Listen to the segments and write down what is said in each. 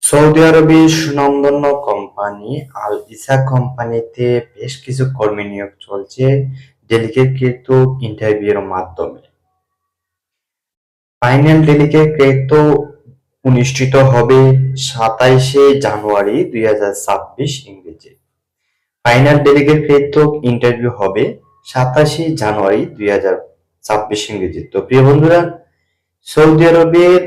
Saudi আরবের সুনামধন্য company আল ইসা কোম্পানিতে বেশ কিছু কর্মী নিয়োগ চলছে ডেলিগেটকৃত ইন্টারভিউয়ের মাধ্যমে। ফাইনাল ডেলিগেটকৃত অনুষ্ঠিত হবে 27শে জানুয়ারি 2026 ইংরেজি। ফাইনাল ডেলিগেটকৃত ইন্টারভিউ হবে 27শে জানুয়ারি 2026 ইংরেজি। তো প্রিয় বন্ধুরা, সৌদি আরবের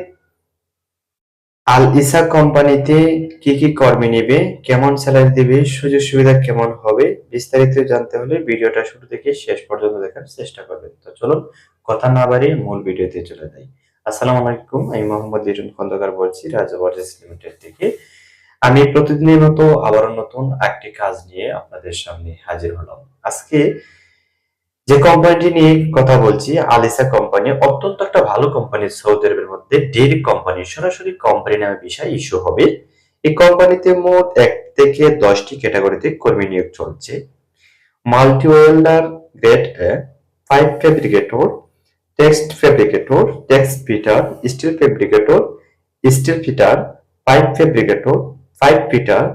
আল ইসা কোম্পানিতে কি কি কর্মী নেবে, কেমন স্যালারি দিবে, সুযোগ সুবিধা কেমন হবে, বিস্তারিত জানতে হলে ভিডিওটা শুরু থেকে শেষ পর্যন্ত দেখার চেষ্টা করবেন। তো চলুন কথা না বাড়িয়ে মূল ভিডিওতে চলে যাই। আসসালামু আলাইকুম, আমি মোহাম্মদ লিটন খন্দকার বলছি রাজা ওয়াটার্স লিমিটেড থেকে। আমি প্রতিদিনের মতো আবারও নতুন একটি কাজ নিয়ে আপনাদের সামনে হাজির হলাম। আজকে যে কোম্পানিটি নিয়ে কথা বলছি, আলিসা কোম্পানি অত্যন্ত একটা ভালো কোম্পানি। সৌদি আরবের মধ্যে ডেইরি কোম্পানি, সরাসরি কোম্পানি নামে বিষয় ইস্যু হবে। এই কোম্পানিতে মোট 1 থেকে 10টি ক্যাটাগরিতে কর্মী নিয়োগ চলছে। Multi welder grade A, pipe fabricator, text fabricator, text fitter, steel fabricator, steel fitter, pipe fabricator, pipe fitter,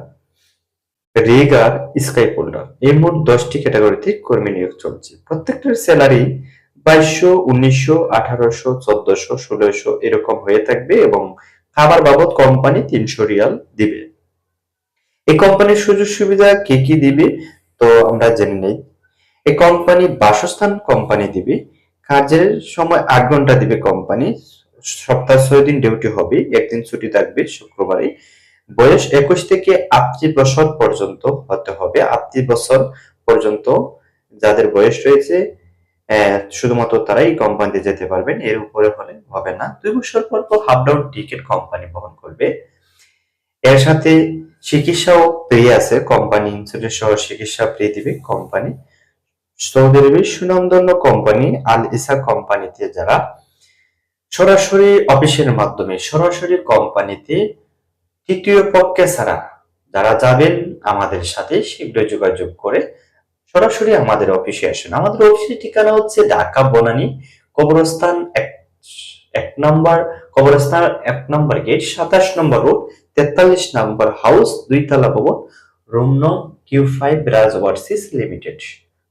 rigger, sky holder, এই মোট 10টি ক্যাটাগরিতে কর্মী নিয়োগ চলছে। প্রত্যেকটার স্যালারি 2200, 1900, 1800, 1400, 1600 এরকম হয়ে থাকবে এবং খাবার বাবদ কোম্পানি 300 রিয়াল দিবে। এই কোম্পানির সুযোগ সুবিধা কি কি দিবে তো আমরা জেনে নেই। এই কোম্পানি বাসস্থান কোম্পানি দিবে, কাজের সময় 8 ঘন্টা দিবে কোম্পানি, সপ্তাহে 6 দিন ডিউটি হবে, একদিন ছুটি থাকবে শুক্রবারে। বয়স 21 থেকে 38 বছর পর্যন্ত হতে হবে। 38 বছর পর্যন্ত যাদের বয়স রয়েছে শুধুমাত্র তারাই কোম্পানিতে যেতে পারবেন, এর উপরে হলে হবে না। 2 বছর পর পর হাফ ডাউন টিকিট কোম্পানি বহন করবে। এর সাথে চিকিৎসাও ফ্রি আছে, কোম্পানি ইন্স্যুরেন্স সহ চিকিৎসা ফ্রি দিবে কোম্পানি। সৌদি আরবের সুনামধন্য কোম্পানি আল ইসা কোম্পানিতে যারা সরাসরি অফিসের মাধ্যমে সরাসরি কোম্পানিতে তৃতীয় পক্ষে ছাড়া যারা যাবেন আমাদের সাথে শীঘ্রই যোগাযোগ করে সরাসরি আমাদের অফিসে আসুন। আমাদের অফিসের ঠিকানা হচ্ছে ঢাকা বনানী কবরস্থান এক নম্বর গেট, 27 নম্বর রোড, 43 নম্বর হাউস, 2 তলা ভবন, রুম নং Q5, রাজ ওভারসিজ লিমিটেড।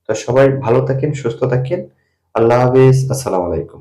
তো সবাই ভালো থাকেন, সুস্থ থাকেন। আল্লাহ হাফেজ, আসসালামু আলাইকুম।